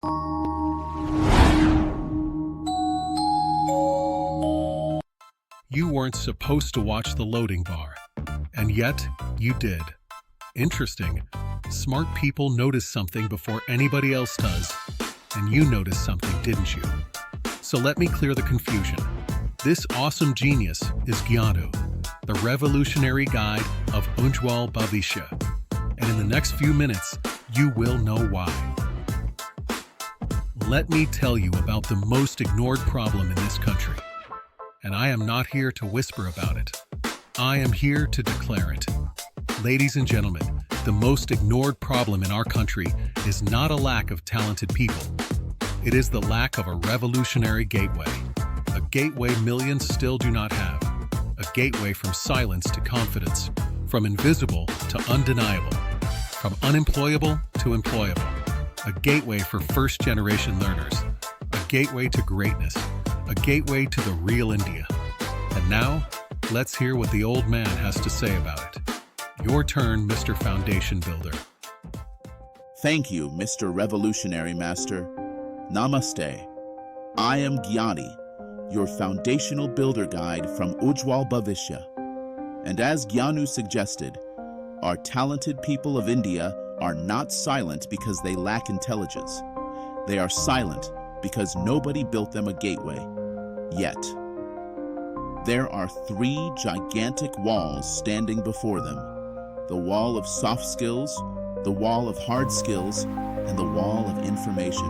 You weren't supposed to watch the loading bar, and yet you did. Interesting. Smart people notice something before anybody else does, and you noticed something, didn't you? So let me clear the confusion. This awesome genius is Gyanu, the revolutionary guide of Ujjwal Bhavishya. And in the next few minutes, you will know why. Let me tell you about the most ignored problem in this country. And I am not here to whisper about it. I am here to declare it. Ladies and gentlemen, the most ignored problem in our country is not a lack of talented people. It is the lack of a revolutionary gateway. A gateway millions still do not have. A gateway from silence to confidence, from invisible to undeniable, from unemployable to employable. A gateway for first-generation learners. A gateway to greatness. A gateway to the real India. And now, let's hear what the old man has to say about it. Your turn, Mr. Foundation Builder. Thank you, Mr. Revolutionary Master. Namaste. I am Gyani, your foundational builder guide from Ujjwal Bhavishya. And as Gyanu suggested, our talented people of India are not silent because they lack intelligence. They are silent because nobody built them a gateway. Yet. There are 3 gigantic walls standing before them. The wall of soft skills, the wall of hard skills, and the wall of information.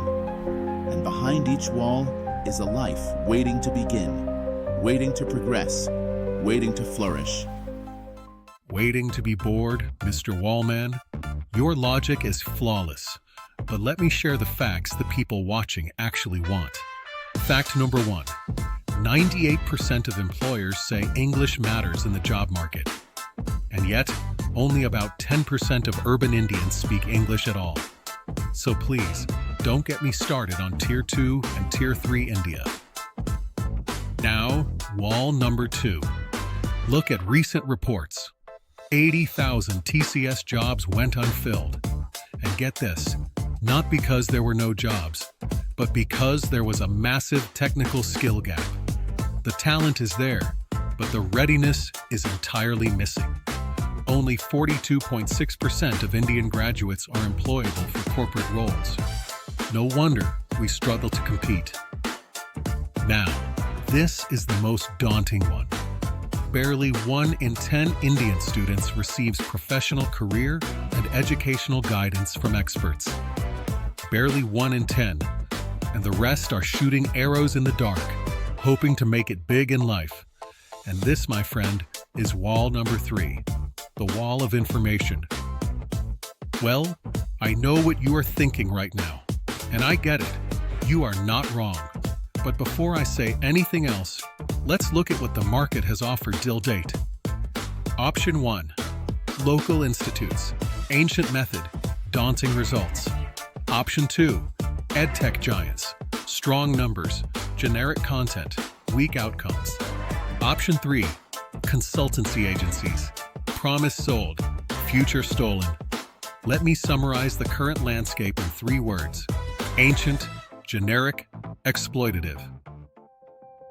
And behind each wall is a life waiting to begin, waiting to progress, waiting to flourish. Waiting to be bored, Mr. Wallman? Your logic is flawless. But let me share the facts the people watching actually want. Fact number 1. 98% of employers say English matters in the job market. And yet, only about 10% of urban Indians speak English at all. So please, don't get me started on Tier 2 and Tier 3 India. Now, wall number 2. Look at recent reports. 80,000 TCS jobs went unfilled. And get this, not because there were no jobs, but because there was a massive technical skill gap. The talent is there, but the readiness is entirely missing. Only 42.6% of Indian graduates are employable for corporate roles. No wonder we struggle to compete. Now, this is the most daunting one. Barely 1 in 10 Indian students receives professional career and educational guidance from experts. Barely 1 in 10, and the rest are shooting arrows in the dark, hoping to make it big in life. And this, my friend, is wall number 3, the wall of information. Well, I know what you are thinking right now, and I get it. You are not wrong. But before I say anything else, let's look at what the market has offered till date. Option 1. Local institutes. Ancient method. Daunting results. Option 2. EdTech giants. Strong numbers. Generic content. Weak outcomes. Option 3. Consultancy agencies. Promise sold. Future stolen. Let me summarize the current landscape in 3 words. Ancient, generic, exploitative.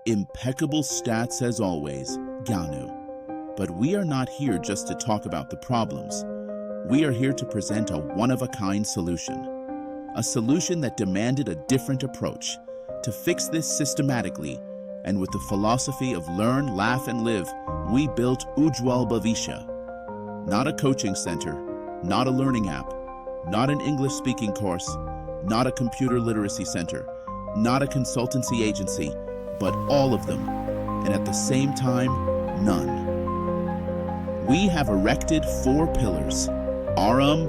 Impeccable stats as always, Gyanu. But we are not here just to talk about the problems. We are here to present a one-of-a-kind solution. A solution that demanded a different approach to fix this systematically, and with the philosophy of learn, laugh, and live, we built Ujjwal Bhavishya. Not a coaching center, not a learning app, not an English-speaking course, not a computer literacy center, not a consultancy agency, but all of them, and at the same time, none. We have erected 4 pillars: Arambh,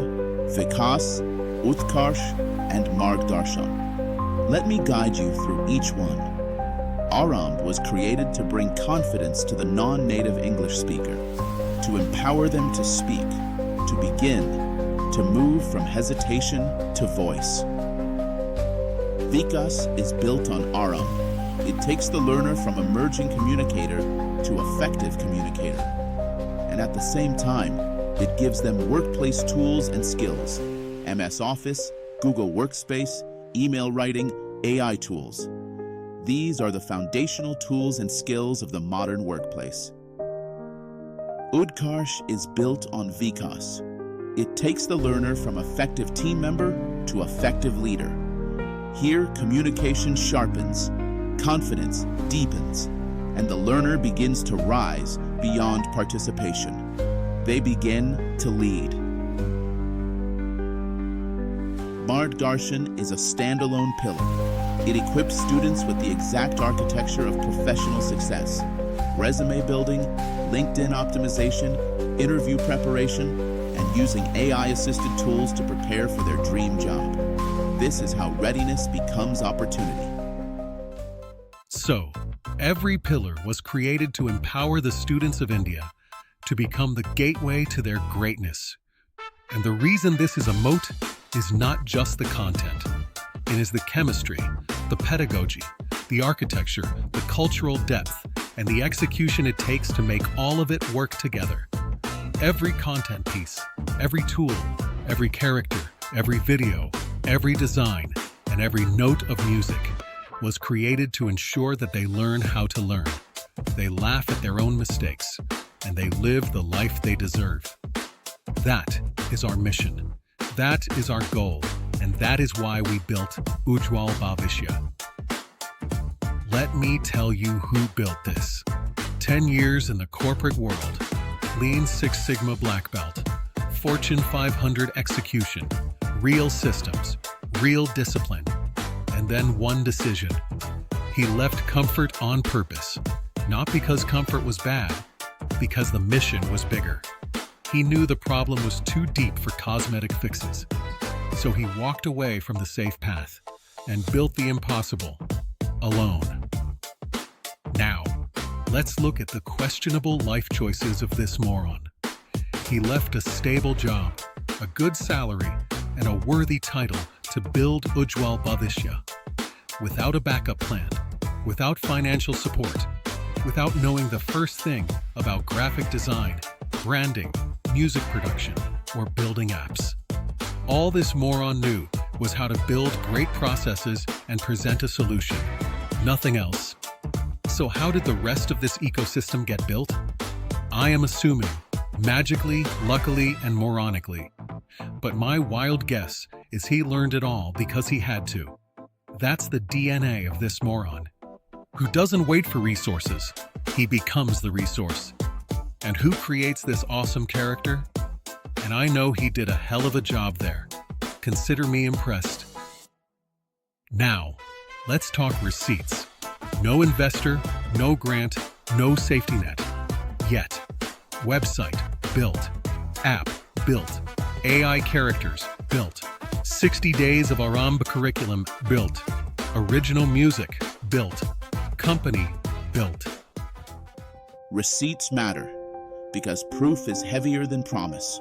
Vikas, Utkarsh, and Margdarshan. Let me guide you through each one. Arambh was created to bring confidence to the non-native English speaker, to empower them to speak, to begin, to move from hesitation to voice. Vikas is built on Arambh. It takes the learner from emerging communicator to effective communicator. And at the same time, it gives them workplace tools and skills: MS Office, Google Workspace, email writing, AI tools. These are the foundational tools and skills of the modern workplace. Utkarsh is built on Vikas. It takes the learner from effective team member to effective leader. Here, communication sharpens, confidence deepens, and the learner begins to rise beyond participation. They begin to lead. Margdarshan is a standalone pillar. It equips students with the exact architecture of professional success: resume building, LinkedIn optimization, interview preparation, and using AI-assisted tools to prepare for their dream job. This is how readiness becomes opportunity. So, every pillar was created to empower the students of India to become the gateway to their greatness. And the reason this is a moat is not just the content. It is the chemistry, the pedagogy, the architecture, the cultural depth, and the execution it takes to make all of it work together. Every content piece, every tool, every character, every video, every design, and every note of music was created to ensure that they learn how to learn. They laugh at their own mistakes, and they live the life they deserve. That is our mission. That is our goal, and that is why we built Ujjwal Bhavishya. Let me tell you who built this. 10 years in the corporate world, Lean Six Sigma Black Belt, Fortune 500 execution, real systems, real discipline, and then one decision. He left comfort on purpose, not because comfort was bad, because the mission was bigger. He knew the problem was too deep for cosmetic fixes. So he walked away from the safe path and built the impossible, alone. Now, let's look at the questionable life choices of this moron. He left a stable job, a good salary, and a worthy title to build Ujjwal Bhavishya. Without a backup plan, without financial support, without knowing the first thing about graphic design, branding, music production, or building apps. All this moron knew was how to build great processes and present a solution. Nothing else. So how did the rest of this ecosystem get built? I am assuming, magically, luckily, and moronically. But my wild guess is he learned it all because he had to. That's the DNA of this moron, who doesn't wait for resources. He becomes the resource. And who creates this awesome character? And I know he did a hell of a job there. Consider me impressed. Now, let's talk receipts. No investor, no grant, no safety net. Yet, website built, app built, AI characters built, 60 days of Arambha curriculum built, original music built, company built. Receipts matter because proof is heavier than promise.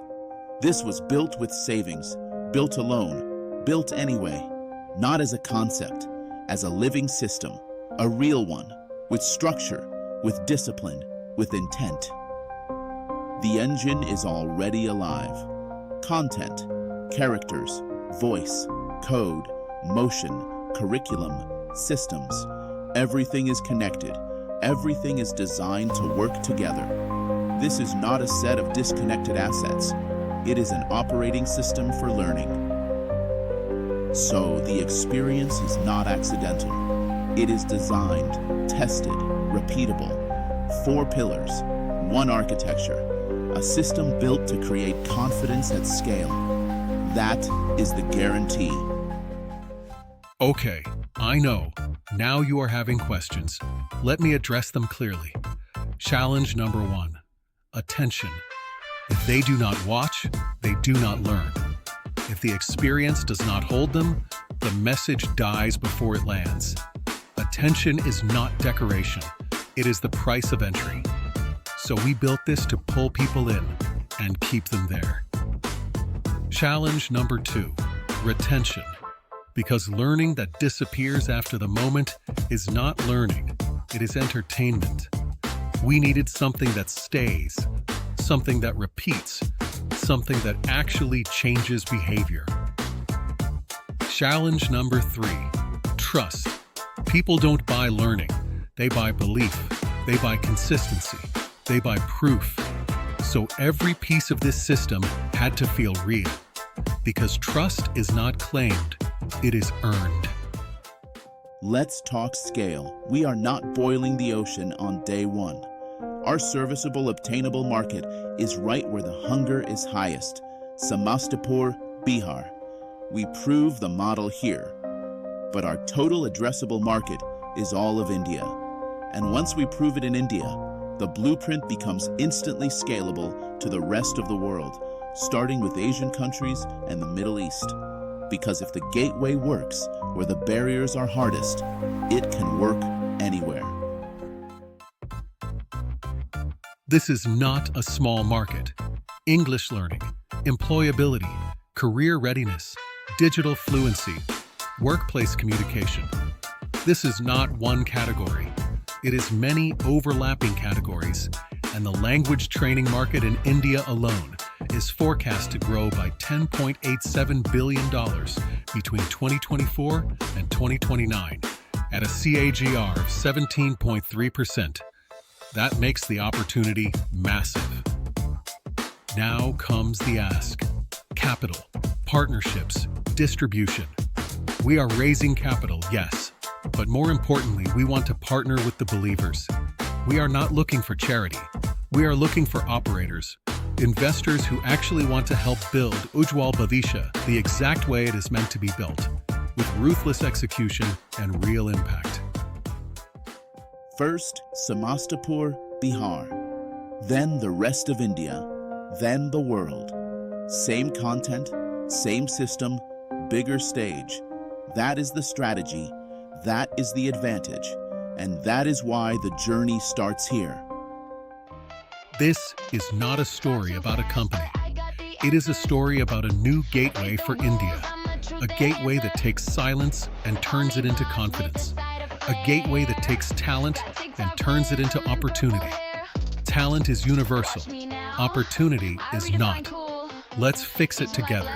This was built with savings, built alone, built anyway, not as a concept, as a living system, a real one, with structure, with discipline, with intent. The engine is already alive. Content, characters, voice, code, motion, curriculum, systems. Everything is connected. Everything is designed to work together. This is not a set of disconnected assets. It is an operating system for learning. So the experience is not accidental. It is designed, tested, repeatable. 4 pillars, 1 architecture, a system built to create confidence at scale. That is the guarantee. Okay, I know. Now you are having questions. Let me address them clearly. Challenge number 1. Attention. If they do not watch, they do not learn. If the experience does not hold them, the message dies before it lands. Attention is not decoration. It is the price of entry. So we built this to pull people in and keep them there. Challenge number 2. Retention. Because learning that disappears after the moment is not learning, it is entertainment. We needed something that stays, something that repeats, something that actually changes behavior. Challenge number 3, trust. People don't buy learning. They buy belief. They buy consistency. They buy proof. So every piece of this system had to feel real. Because trust is not claimed, it is earned. Let's talk scale. We are not boiling the ocean on day one. Our serviceable, obtainable market is right where the hunger is highest, Samastipur, Bihar. We prove the model here. But our total addressable market is all of India. And once we prove it in India, the blueprint becomes instantly scalable to the rest of the world, starting with Asian countries and the Middle East. Because if the gateway works where the barriers are hardest, it can work anywhere. This is not a small market. English learning, employability, career readiness, digital fluency, workplace communication. This is not one category. It is many overlapping categories, and the language training market in India alone is forecast to grow by $10.87 billion between 2024 and 2029 at a CAGR of 17.3%. That makes the opportunity massive. Now comes the ask. Capital, partnerships, distribution. We are raising capital, yes, but more importantly, we want to partner with the believers. We are not looking for charity. We are looking for operators, investors who actually want to help build Ujjwal Bhavisya the exact way it is meant to be built, with ruthless execution and real impact. First, Samastipur, Bihar. Then the rest of India. Then the world. Same content, same system, bigger stage. That is the strategy. That is the advantage. And that is why the journey starts here. This is not a story about a company. It is a story about a new gateway for India. A gateway that takes silence and turns it into confidence. A gateway that takes talent and turns it into opportunity. Talent is universal. Opportunity is not. Let's fix it together.